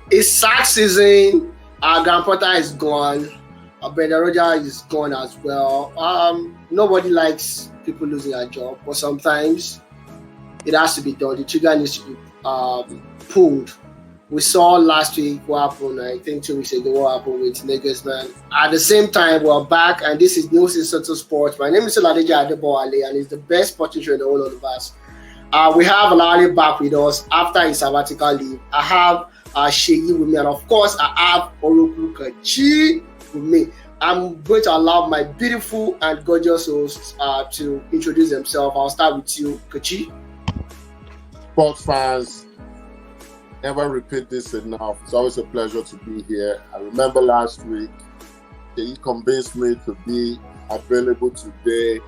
It's sack season. Graham Potter is gone. Brendan Rodgers is gone as well. Nobody likes people losing their job, but sometimes it has to be done. The trigger needs to be pulled. We saw last week what happened. I think 2 weeks ago what happened with Nagelsmann. At the same time, we're back, and this is News in Total Sports. My name is Oladeja Adebowale, and it's the best sporting show in the whole universe. We have Olale back with us after his sabbatical leave. I have Sheyi with me, and of course, I have Oroku Kachi with me. I'm going to allow my beautiful and gorgeous hosts to introduce themselves. I'll start with you, Kachi. Sports fans, never repeat this enough. It's always a pleasure to be here. I remember last week, he convinced me to be available today, in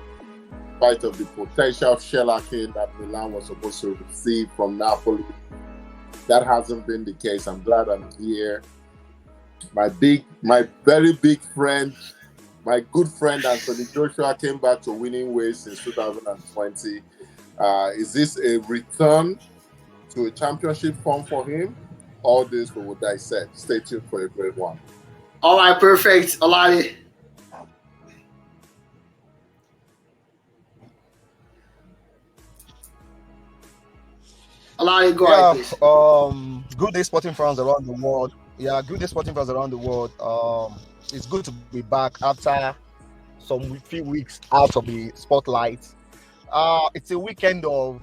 spite of the potential shellacking that Milan was supposed to receive from Napoli. That hasn't been the case. I'm glad I'm here. My very big friend, my good friend Anthony Joshua came back to winning ways since 2020. Is this a return to a championship form for him? All this we will dissect. Stay tuned for a great one. All right, perfect. Olale. Olale, go ahead, please. Good day, sporting fans around the world. Good day, sporting fans around the world. It's good to be back after some few weeks out of the spotlight. It's a weekend of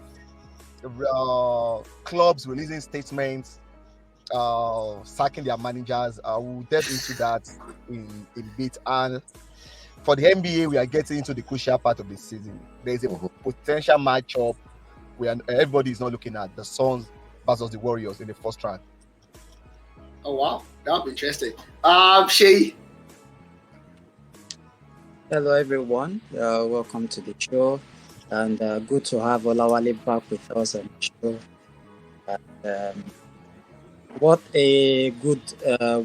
clubs releasing statements, sacking their managers. We'll delve into that in a bit. And for the NBA, we are getting into the crucial part of the season. There's a potential matchup where everybody is not looking at the Suns versus the Warriors in the first round. Oh wow, that'll be interesting. Shay. Hello everyone, welcome to the show, and good to have Olawale back with us on the show. And, what a good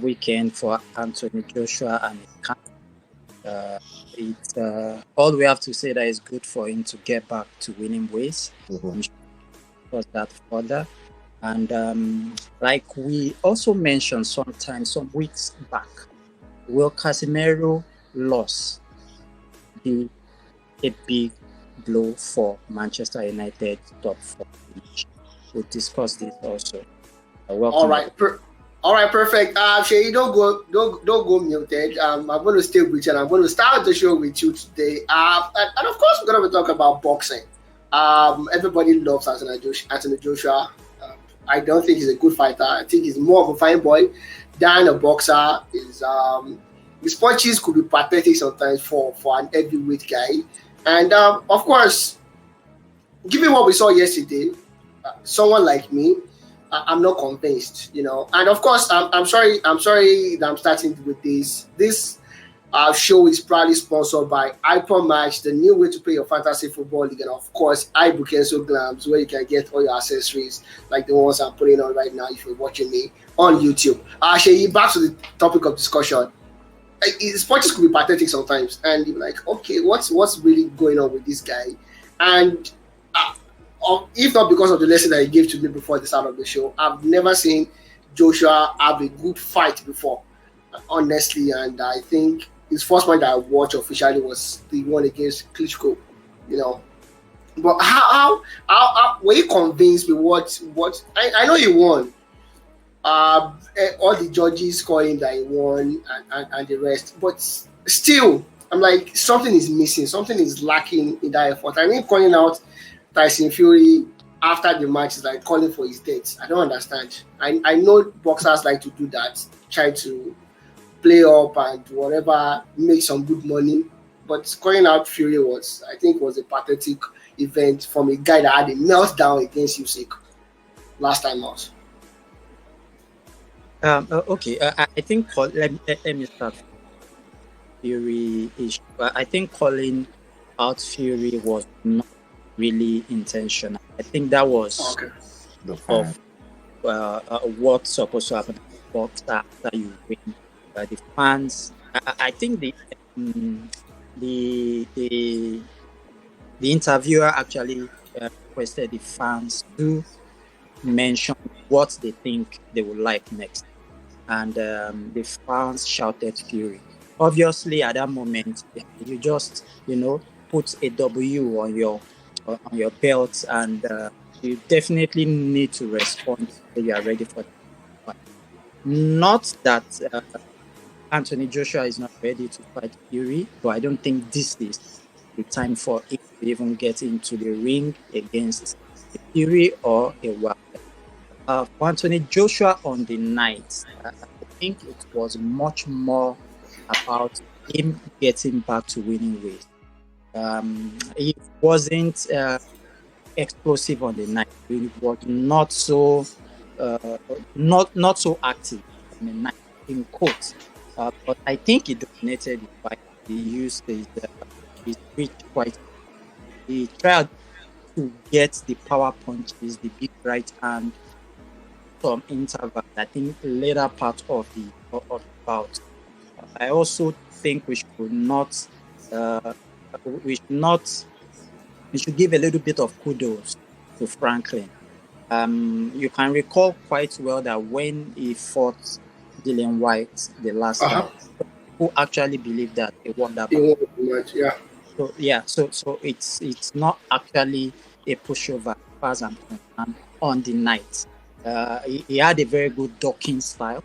weekend for Anthony Joshua and his camp. It's all we have to say that is good for him to get back to winning ways. Was that further? And like we also mentioned some weeks back, will Casemiro loss be a big blow for Manchester United top four? We'll discuss this also. Welcome. All right, perfect. Shay, don't go muted. I'm going to stay with you, and I'm going to start the show with you today. And of course, we're going to be talking about boxing. Everybody loves Anthony Joshua. I don't think he's a good fighter. I think he's more of a fine boy than a boxer. His punches could be pathetic sometimes for an heavyweight guy. And of course, given what we saw yesterday, someone like me, I'm not convinced, And of course, I'm sorry that I'm starting with this. This show is proudly sponsored by Hypermatch, the new way to play your fantasy football league, and of course, iBukenso Glams, where you can get all your accessories like the ones I'm putting on right now if you're watching me on YouTube. Actually, back to the topic of discussion. His punches could be pathetic sometimes, and you're like, okay, what's really going on with this guy? And if not because of the lesson that he gave to me before the start of the show, I've never seen Joshua have a good fight before, honestly. And I think his first fight that I watched officially was the one against Klitschko, But how were you convinced with what I know he won? All the judges calling that he won and the rest, but still, I'm like, something is missing, something is lacking in that effort. I mean, calling out Tyson Fury after the match is like calling for his death. I don't understand. I know boxers like to do that, try to play up and whatever, make some good money. But calling out Fury was a pathetic event from a guy that had a meltdown against Usyk last time out. Okay, I think let me start. Fury issue. I think calling out Fury was not really intentional. I think that was of what's supposed to happen after you win. The fans, I think the interviewer actually requested the fans to mention what they think they would like next. and the fans shouted fury. Obviously, at that moment, you just put a W on your belt, and you definitely need to respond when you are ready for that. Not that Anthony Joshua is not ready to fight Fury, but I don't think this is the time for him to even get into the ring against a Fury or a Wilder. For Anthony Joshua on the night, I think it was much more about him getting back to winning ways. He wasn't explosive on the night. He was not so not so active on the night, in quotes. But I think he dominated the fight. He used his reach quite. He tried to get the power punches, the big right hand, some interval. I think later part of the bout. I also think we should not we should give a little bit of kudos to Franklin. You can recall quite well that when he fought Dillian White the last time, who actually believed that he won that match. Yeah. So yeah, so it's not actually a pushover as far as I'm concerned on the night. He had a very good ducking style,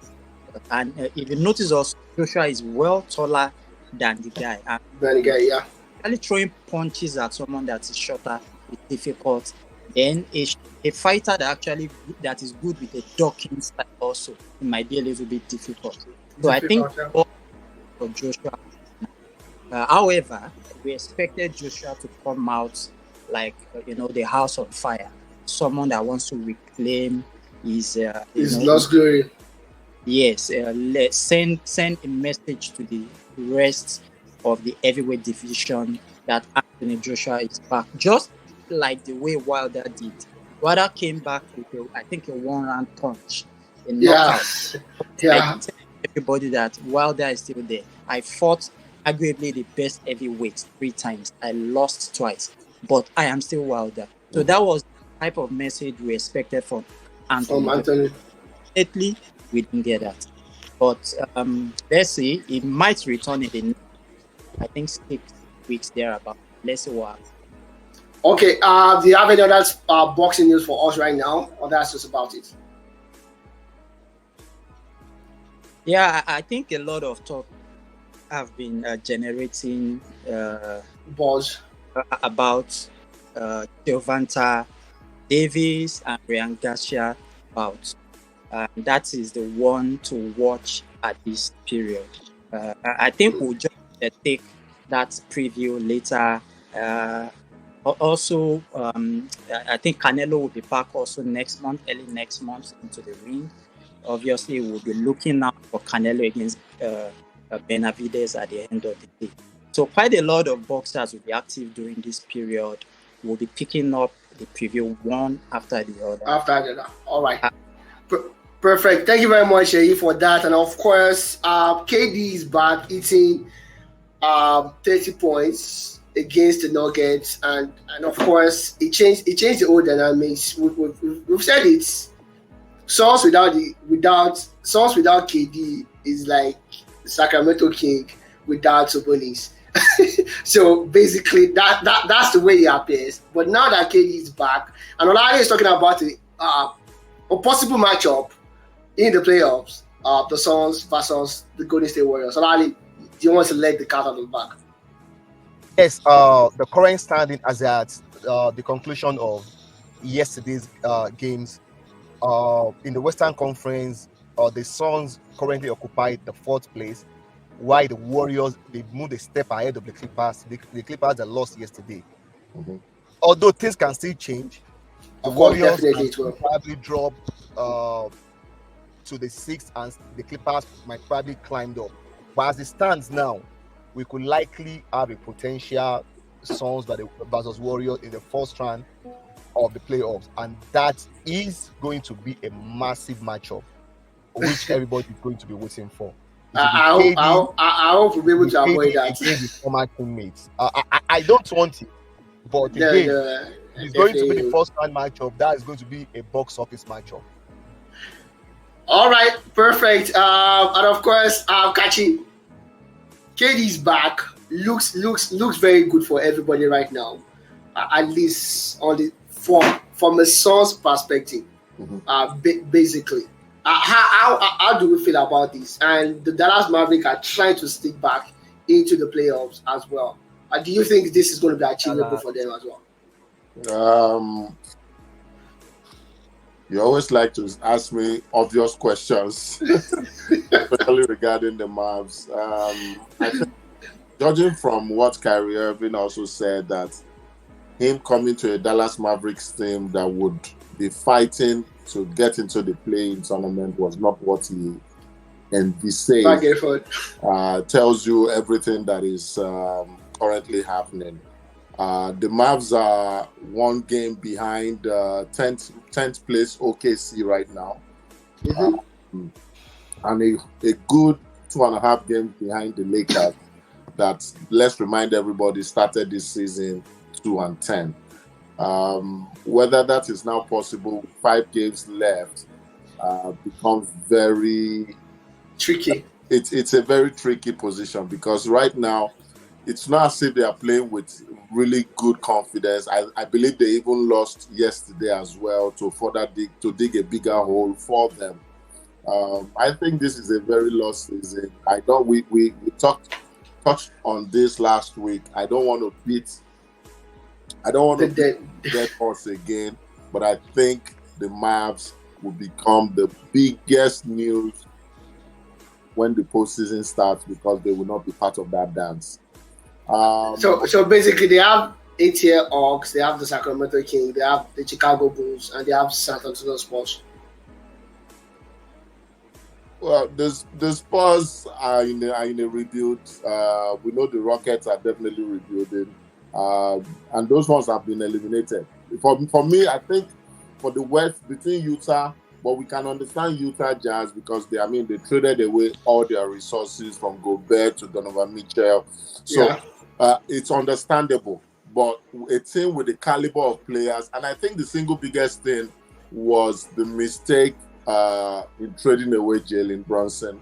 and if you notice also, Joshua is well taller than the guy. Yeah. Actually throwing punches at someone that is shorter is difficult. Then a fighter that is good with a ducking style also, it might be a little bit difficult. So I think for Joshua. However, we expected Joshua to come out like the house on fire, someone that wants to reclaim his lost glory. Yes, send a message to the rest of the heavyweight division that Anthony Joshua is back, just like the way Wilder did. Wilder came back with I think a one-round punch, a knockout. Yeah. Everybody that Wilder is still there. I fought arguably the best heavyweight 3 times. I lost twice, but I am still Wilder. So that was the type of message we expected from Anthony. Definitely, we didn't get that. But let's see. It might return in I think 6 weeks thereabout. Let's see what happens. Okay. Do you have any other boxing news for us right now, or that's just about it? Yeah, I think a lot of talk have been generating buzz about Gervonta Davis and Ryan Garcia bout. That is the one to watch at this period. I think we'll just take that preview later. Also, I think Canelo will be back also early next month into the ring. Obviously, we'll be looking out for Canelo against Benavidez at the end of the day. So quite a lot of boxers will be active during this period. We'll be picking up the preview one after the other. All right. Perfect. Thank you very much, Sheyi, for that. And of course, KD is back eating 30 points against the Nuggets, and of course, it changed the whole dynamics. We've said it. Songs without KD is like Sacramento King without Sabonis. So basically, that's the way he appears. But now that KD is back, and Olade is talking about a possible matchup in the playoffs, the Suns versus the Golden State Warriors. Olade, do you want to let the cat out of the bag? Yes. The current standing as at the conclusion of yesterday's games. In the Western Conference, the Suns currently occupy the 4th place, while the Warriors, they moved a step ahead of the Clippers. The Clippers that lost yesterday. Mm-hmm. Although things can still change, the Warriors will probably drop to the 6th, and the Clippers might probably climb up. But as it stands now, we could likely have a potential Suns versus Warriors in the first round of the playoffs, and that is going to be a massive matchup, which everybody is going to be waiting for. I hope we'll be able to avoid that. The former teammates. I don't want it, but again, it's going to be the first round matchup. That is going to be a box office matchup. All right, perfect. And of course, Kachi, KD's back. Looks very good for everybody right now. At least on the from a source perspective. Basically. How do we feel about this? And the Dallas Mavericks are trying to stick back into the playoffs as well. Do you think this is going to be achievable for them as well? You always like to ask me obvious questions, especially regarding the Mavs. I think, judging from what Kyrie Irving also said, that him coming to a Dallas Mavericks team that would be fighting to get into the play-in tournament was not what he envisaged. Tells you everything that is currently happening. The Mavs are one game behind 10th place OKC right now. And a good 2.5 games behind the Lakers that, let's remind everybody, started this season 2-10. Whether that is now possible, 5 games left, becomes very tricky. It's a very tricky position because right now it's not as if they are playing with really good confidence. I believe they even lost yesterday as well to further dig a bigger hole for them. I think this is a very lost season. I know we touched on this last week. I don't want to beat that horse again, but I think the Mavs will become the biggest news when the postseason starts because they will not be part of that dance. So basically, they have ATL Hawks, they have the Sacramento Kings, they have the Chicago Bulls, and they have San Antonio Spurs. Well, the Spurs are in a rebuild. We know the Rockets are definitely rebuilding, and those ones have been eliminated. For me, I think for the West between Utah, but we can understand Utah Jazz because they traded away all their resources from Gobert to Donovan Mitchell. So it's understandable. But a team with the caliber of players, and I think the single biggest thing was the mistake in trading away Jalen Brunson.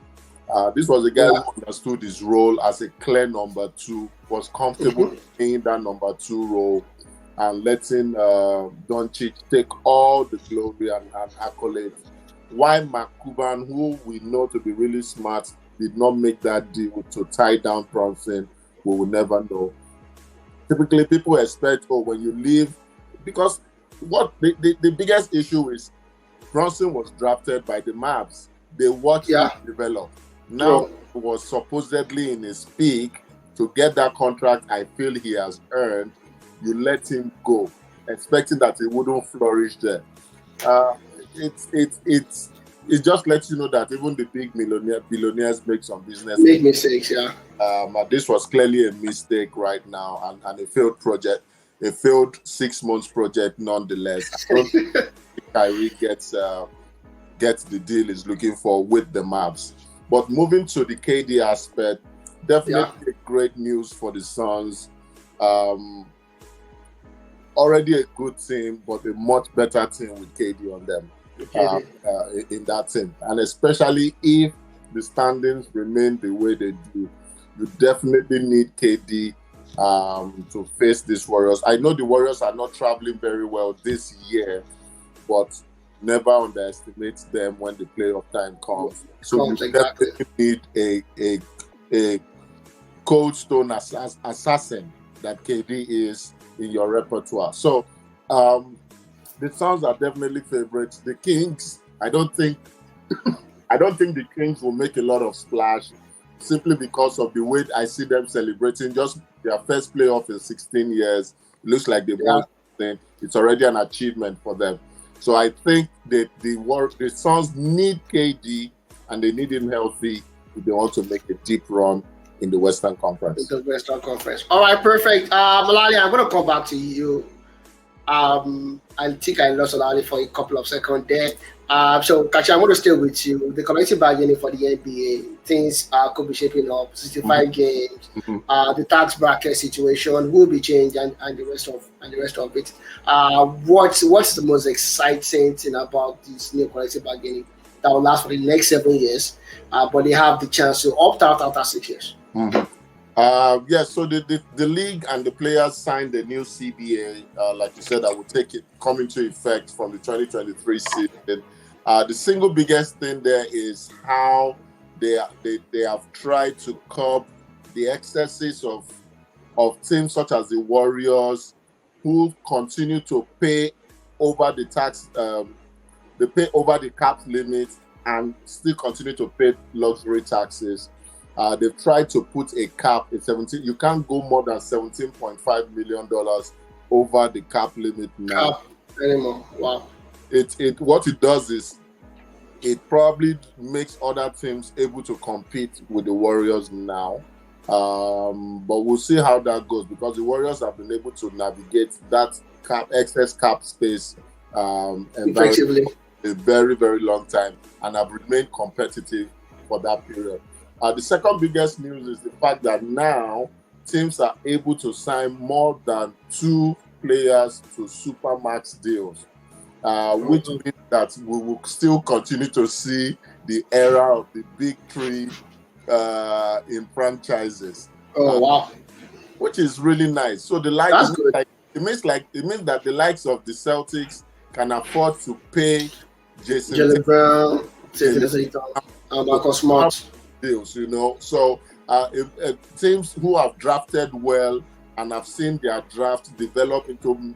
This was a guy who understood his role as a clear number 2, was comfortable playing that number 2 role, and letting Doncic take all the glory and accolades. Why Mark Cuban, who we know to be really smart, did not make that deal to tie down Brunson, we will never know. Typically, people expect, when you leave, because what the biggest issue is, Brunson was drafted by the Mavs. They watched him develop. Now, he was supposedly in his peak to get that contract I feel he has earned. You let him go, expecting that he wouldn't flourish there. It just lets you know that even the big billionaires make some make mistakes. This was clearly a mistake right now, and a failed project, a failed 6 months project nonetheless. I don't think Kyrie gets the deal he's looking for with the Mavs. But moving to the KD aspect, definitely great news for the Suns. Already a good team, but a much better team with KD on them in that team. And especially if the standings remain the way they do, you definitely need KD to face these Warriors. I know the Warriors are not traveling very well this year, but never underestimate them when the playoff time comes. So you definitely need a cold stone assassin that KD is in your repertoire. So the Suns are definitely favorites. The Kings, I don't think the Kings will make a lot of splash simply because of the way I see them celebrating just their first playoff in 16 years. It looks like they've won something. It's already an achievement for them. So I think that the Suns need KD and they need him healthy if they want to make a deep run in the Western Conference. The Western Conference. All right, perfect. Malali, I'm going to come back to you. I think I lost Olali for a couple of seconds there. So, Kachi, I'm going to stay with you. The collective bargaining for the NBA, things could be shaping up. 65 games, the tax bracket situation will be changed, and the rest of it. What's the most exciting thing about this new collective bargaining that will last for the next 7 years, but they have the chance to opt out after 6 years. So the league and the players signed the new CBA, like you said, that will come into effect from the 2023 season. The single biggest thing there is how they have tried to curb the excesses of teams such as the Warriors, who continue to pay over the tax, they pay over the cap limit and still continue to pay luxury taxes. They've tried to put a cap in 17. You can't go more than $17.5 million over the cap limit now. Anymore. Wow. What it does is it probably makes other teams able to compete with the Warriors now. But we'll see how that goes, because the Warriors have been able to navigate that excess cap space effectively a very, very long time and have remained competitive for that period. The second biggest news is the fact that now teams are able to sign more than 2 players to supermax deals, which means that we will still continue to see the era of the big 3 in franchises. Wow. Which is really nice. So the likes, it means that the likes of the Celtics can afford to pay Jalen Brown, Marcus Smart deals, So teams who have drafted well and have seen their draft develop into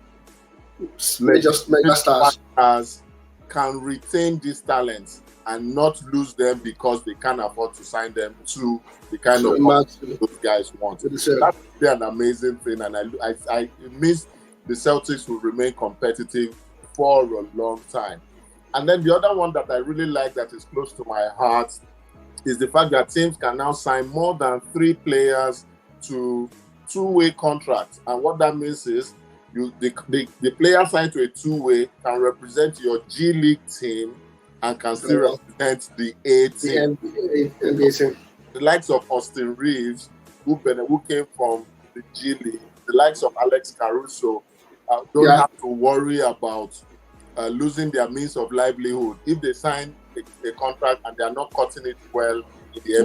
mega stars can retain these talents and not lose them because they can't afford to sign them to the kind of those guys want. That's really an amazing thing, and it means the Celtics will remain competitive for a long time. And then the other one that I really like that is close to my heart is the fact that teams can now sign more than 3 players to 2-way contracts. And what that means is the player signed to a 2-way can represent your G League team and can still represent the A team. The likes of Austin Reeves, who came from the G League, the likes of Alex Caruso, don't have to worry about losing their means of livelihood if they sign a contract and they are not cutting it well in the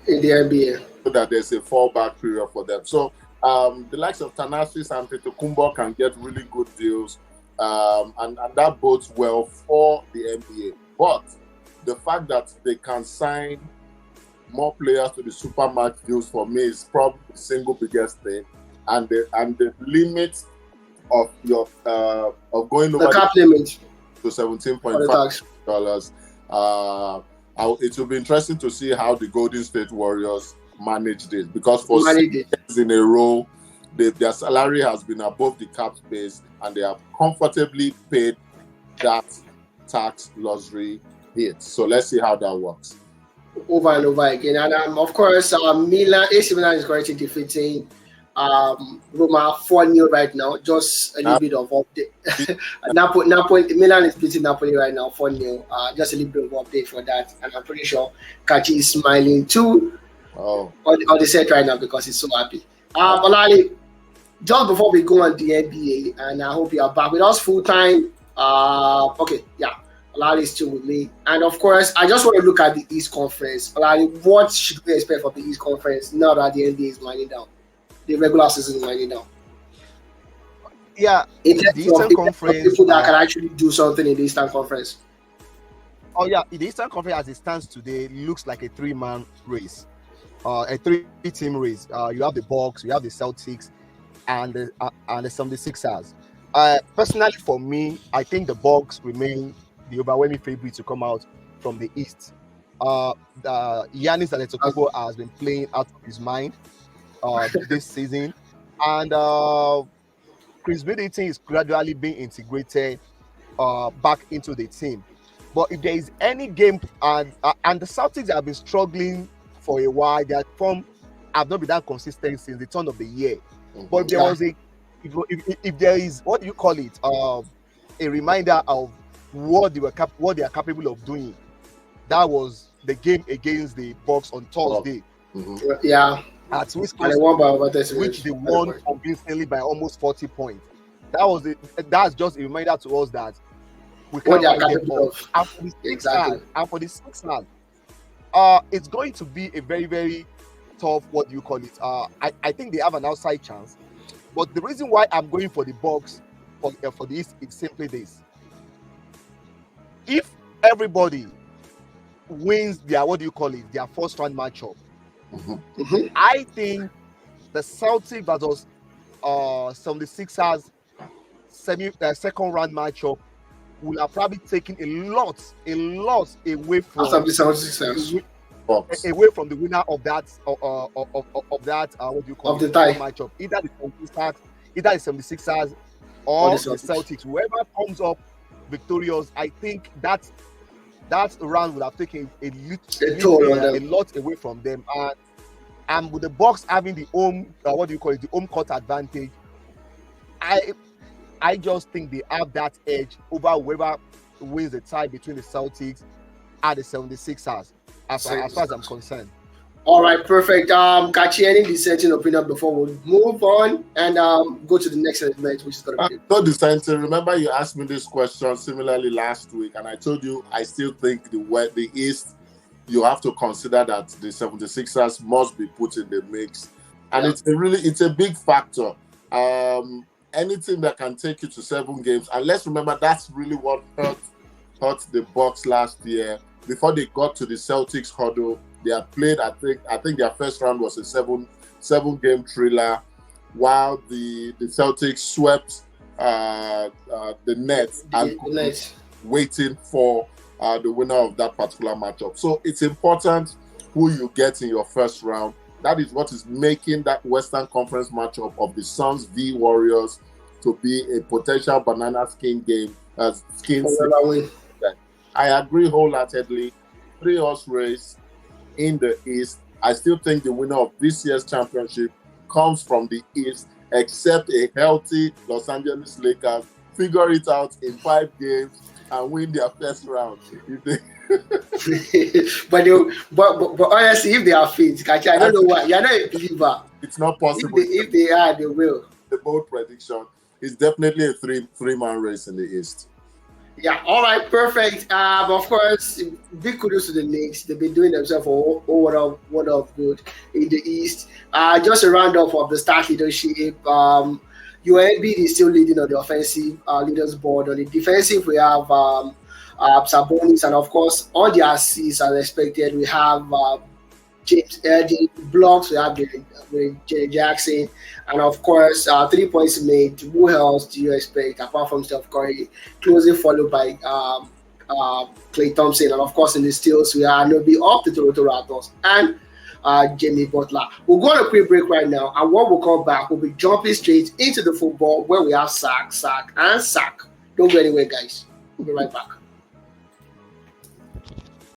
NBA. So that there's a fallback period for them. So the likes of Thanasis and Antetokounmpo can get really good deals, and that bodes well for the NBA. But the fact that they can sign more players to the supermax deals for me is probably the single biggest thing, and the limit of your of going over the cap limit to $17.5. It will be interesting to see how the Golden State Warriors manage this, because for 6 years in a row, their salary has been above the cap space, and they have comfortably paid that tax luxury hit. So let's see how that works. Over and over again. And of course, AC Milan is currently defeating Roma 4-0 right now. Just a little bit of update. Napoli, Milan is beating Napoli right now 4-0. Just a little bit of update for that. And I'm pretty sure Kachi is smiling too on the set right now because he's so happy. Olali, just before we go on the NBA, and I hope you are back with us full time. Olali is still with me. And of course, I just want to look at the East Conference. Olali, what should we expect from the East Conference now that the NBA is winding down? The regular season is winding down. Yeah, in the Eastern Conference, people that can actually do something in the Eastern Conference. Oh yeah, in the Eastern Conference as it stands today, looks like a 3-man race, a 3-team race. You have the Bucks, you have the Celtics, and the 76ers. Personally, for me, I think the Bucks remain the overwhelming favorite to come out from the East. Giannis Antetokounmpo has been playing out of his mind this season, and Chris Middleton is gradually being integrated back into the team. But if there is any game, and the Celtics have been struggling for a while, their form have not been that consistent since the turn of the year. But if there was if there is, what do you call it, a reminder of what they are capable of doing, that was the game against the Bucks on Thursday. Yeah. At which they won convincingly by almost 40 points. That's just a reminder to us that we What can't they are write them capable off. of. And for the Sixers, it's going to be a very, very tough, what do you call it? I think they have an outside chance. But the reason why I'm going for the Bucks for this is simply this. If everybody wins their, what do you call it, their first round matchup, I think the Celtics versus 76ers second round matchup will have probably taken a lot away from Out of the 76ers. away from the winner of that of that what do you call Of it, the tie. matchup, either the 76ers or the Celtics. Whoever comes up victorious, I think that round would have taken a lot away from them. And with the Bucks having the home the home court advantage, I just think they have that edge over whoever wins the tie between the Celtics and the 76ers, as far as I'm concerned. All right, perfect. Kachi, any dissenting opinion before we move on and go to the next segment, which is going to be no dissenting. Remember, you asked me this question similarly last week, and I told you I still think the East, you have to consider that the 76ers must be put in the mix, and it's a big factor. Anything that can take you to 7 games, and let's remember that's really what hurt the Bucks last year. Before they got to the Celtics hurdle, they had played, I think their first round was a seven game thriller, while the Celtics swept the Nets waiting for the winner of that particular matchup. So it's important who you get in your first round. That is what is making that Western Conference matchup of the Suns v Warriors to be a potential banana skin game. I agree wholeheartedly. 3-horse race in the East. I still think the winner of this year's championship comes from the East, except a healthy Los Angeles Lakers figure it out in 5 games and win their first round. but honestly, if they are fit, I don't know why. You're not a believer. It's not possible. If they are, they will. The bold prediction is definitely a three-man race in the East. Yeah, all right, perfect. Of course, big kudos to the Knicks. They've been doing themselves for what of good in the East. Just a round-off of the start leadership. Your Embiid is still leading on the offensive leaders board. On the defensive, we have Sabonis, and of course, on the assists as expected, we have James Eddie blocks. We have Jerry Jackson, and of course, 3 points made. Who else do you expect apart from Steph Curry? Closely followed by Klay Thompson, and of course, in the steals, we are Nobi of the Toronto Raptors and Jimmy Butler. We'll go on a quick break right now, and when we come back, we'll be jumping straight into the football where we have sack. Don't go anywhere, guys. We'll be right back.